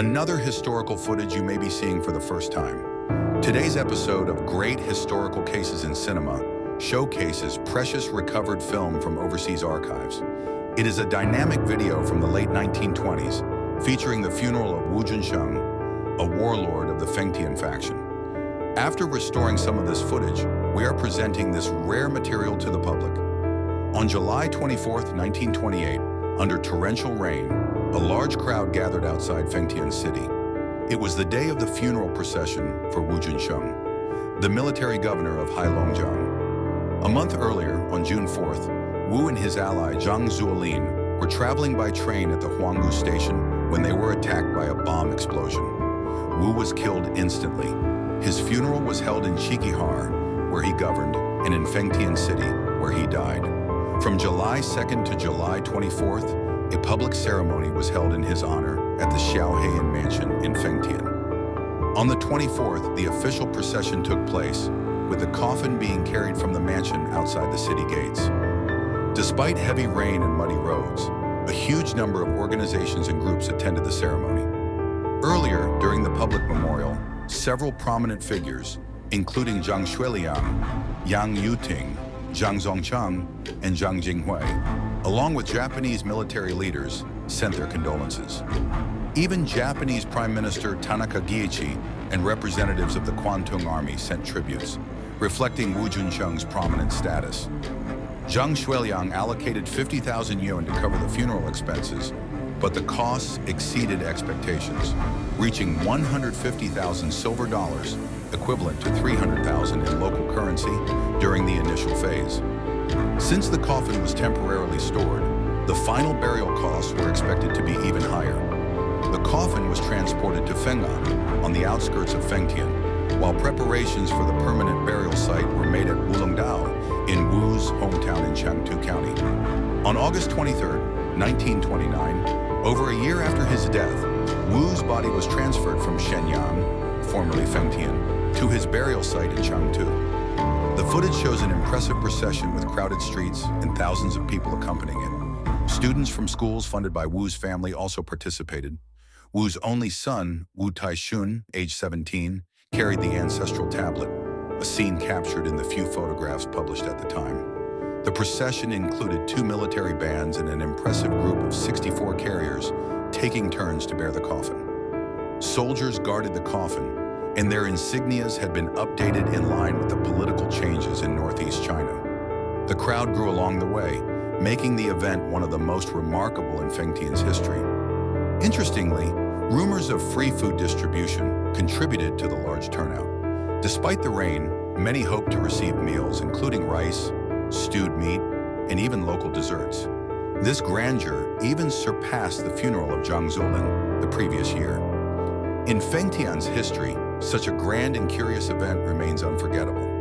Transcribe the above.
another historical footage you may be seeing for the first time. Today's episode of Great Historical Cases in Cinema showcases precious recovered film from overseas archives. It is a dynamic video from the late 1920s featuring the funeral of Wu Junsheng, a warlord of the Fengtian faction. After restoring some of this footage, we are presenting this rare material to the public. On July 24, 1928, under torrential rain, a large crowd gathered outside Fengtian city. It was the day of the funeral procession for Wu Junsheng, the military governor of Heilongjiang. A month earlier, on June 4th, Wu and his ally Zhang Zuolin were traveling by train at the Huanggu station when they were attacked by a bomb explosion. Wu was killed instantly. His funeral was held in Qiqihar, where he governed, and in Fengtian city, where he died. From July 2nd to July 24th, a public ceremony was held in his honor at the Xiaoheian mansion in Fengtian. On the 24th, the official procession took place, with the coffin being carried from the mansion outside the city gates. Despite heavy rain and muddy roads, a huge number of organizations and groups attended the ceremony. Earlier, during the public memorial, several prominent figures, including Zhang Shuiliang, Yang Yuting, Zhang Zongchang, and Zhang Jinghui, along with Japanese military leaders, sent their condolences. Even Japanese Prime Minister Tanaka Giichi and representatives of the Kwantung Army sent tributes, reflecting Wu Junsheng's prominent status. Zhang Shuiliang allocated 50,000 yuan to cover the funeral expenses, but the costs exceeded expectations, reaching 150,000 silver dollars, equivalent to 300,000 in local currency, during the initial phase. Since the coffin was temporarily stored, the final burial costs were expected to be even higher. The coffin was transported to Feng'an, on the outskirts of Fengtian, while preparations for the permanent burial site were made at Wulongdao, in Wu's hometown in Changtu County. On August 23, 1929, over a year after his death, Wu's body was transferred from Shenyang, formerly Fengtian, to his burial site in Changtu. The footage shows an impressive procession with crowded streets and thousands of people accompanying it. Students from schools funded by Wu's family also participated. Wu's only son, Wu Taishun, age 17, carried the ancestral tablet, a scene captured in the few photographs published at the time. The procession included 2 military bands and an impressive group of 64 carriers taking turns to bear the coffin. Soldiers guarded the coffin, and their insignias had been updated in line with the political changes in northeast China. The crowd grew along the way, making the event one of the most remarkable in Fengtian's history. Interestingly, rumors of free food distribution contributed to the large turnout. Despite the rain, many hoped to receive meals including rice, stewed meat, and even local desserts. This grandeur even surpassed the funeral of Zhang Zuolin the previous year. In Fengtian's history, such a grand and curious event remains unforgettable.